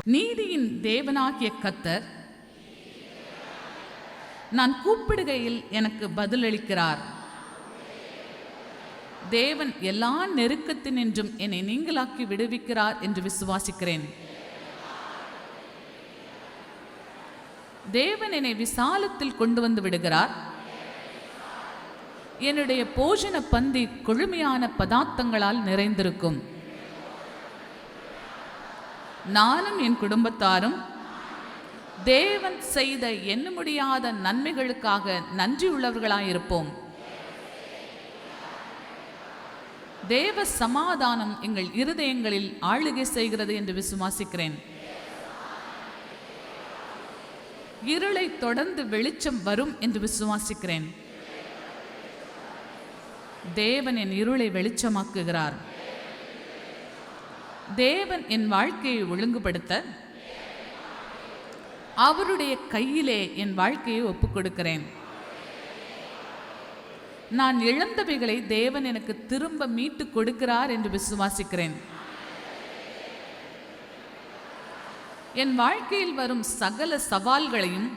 நீதியின் தேவனாகிய கர்த்தர் நான் கூப்பிடுகையில் எனக்கு பதிலளிக்கிறார். தேவன் எல்லா நெருக்கத்தினின்றும் என்னை நீங்களாக்கி விடுவிக்கிறார் என்று விசுவாசிக்கிறேன். தேவன் என்னை விசாலத்தில் கொண்டு வந்து விடுகிறார். என்னுடைய போஜன பந்தி கொழுமையான பதார்த்தங்களால் நிறைந்திருக்கும். நானும் என் குடும்பத்தாரும் தேவன் செய்த எண்ண முடியாத நன்மைகளுக்காக நன்றியுள்ளவர்களாயிருப்போம். தேவ சமாதானம் எங்கள் இருதயங்களில் ஆளுகை செய்கிறது என்று விசுவாசிக்கிறேன். இருளை தொடர்ந்து வெளிச்சம் வரும் என்று விசுவாசிக்கிறேன். தேவன் என் இருளை வெளிச்சமாக்குகிறார். தேவன் என் வாழ்க்கையை ஒழுங்குபடுத்த அவருடைய கையிலே என் வாழ்க்கையை ஒப்புக் கொடுக்கிறேன். நான் இழந்தவைகளை தேவன் எனக்கு திரும்ப மீட்டு கொடுக்கிறார் என்று விசுவாசிக்கிறேன். என் வாழ்க்கையில் வரும் சகல சவால்களையும்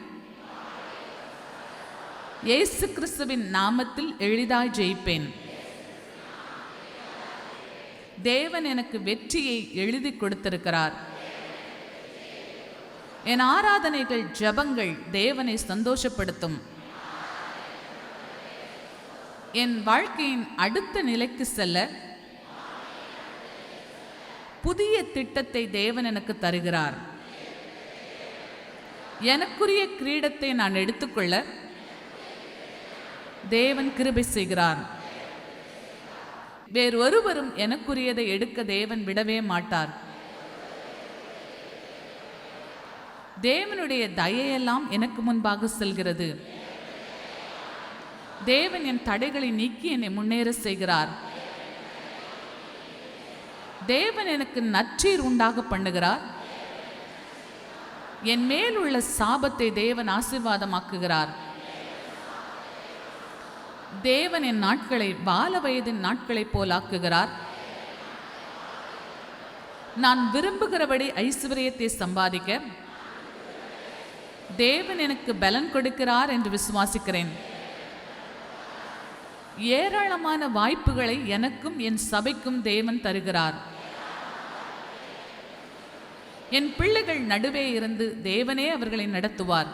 இயேசு கிறிஸ்துவின் நாமத்தில் எளிதாய் ஜெயிப்பேன். தேவன் எனக்கு வெற்றியை எழுதி கொடுத்திருக்கிறார். என் ஆராதனைகள் ஜெபங்கள் தேவனை சந்தோஷப்படுத்தும். என் வாழ்க்கையின் அடுத்த நிலைக்கு செல்ல புதிய திட்டத்தை தேவன் எனக்கு தருகிறார். எனக்குரிய கிரீடத்தை நான் எடுத்துக்கொள்ள தேவன் கிருபை செய்கிறார். வேறொருவரும் எனக்குரியதை எடுக்க தேவன் விடவே மாட்டார். தேவனுடைய தயையெல்லாம் எனக்கு முன்பாக செல்கிறது. தேவன் என் தடைகளை நீக்கி என்னை முன்னேற செய்கிறார். தேவன் எனக்கு நற்சீர் உண்டாக பண்ணுகிறார். என் மேல் உள்ள சாபத்தை தேவன் ஆசீர்வாதமாக்குகிறார். தேவன் என் நாட்களை பால வயதின் நாட்களைப் போலாக்குகிறார். நான் விரும்புகிறபடி ஐஸ்வர்யத்தை சம்பாதிக்க தேவன் எனக்கு பலன் கொடுக்கிறார் என்று விசுவாசிக்கிறேன். ஏராளமான வாய்ப்புகளை எனக்கும் என் சபைக்கும் தேவன் தருகிறார். என் பிள்ளைகள் நடுவே இருந்து தேவனே அவர்களை நடத்துவார்.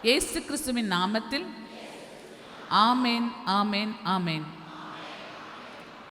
இயேசு கிறிஸ்துவின் நாமத்தில் ஆமேன், ஆமேன், ஆமேன்.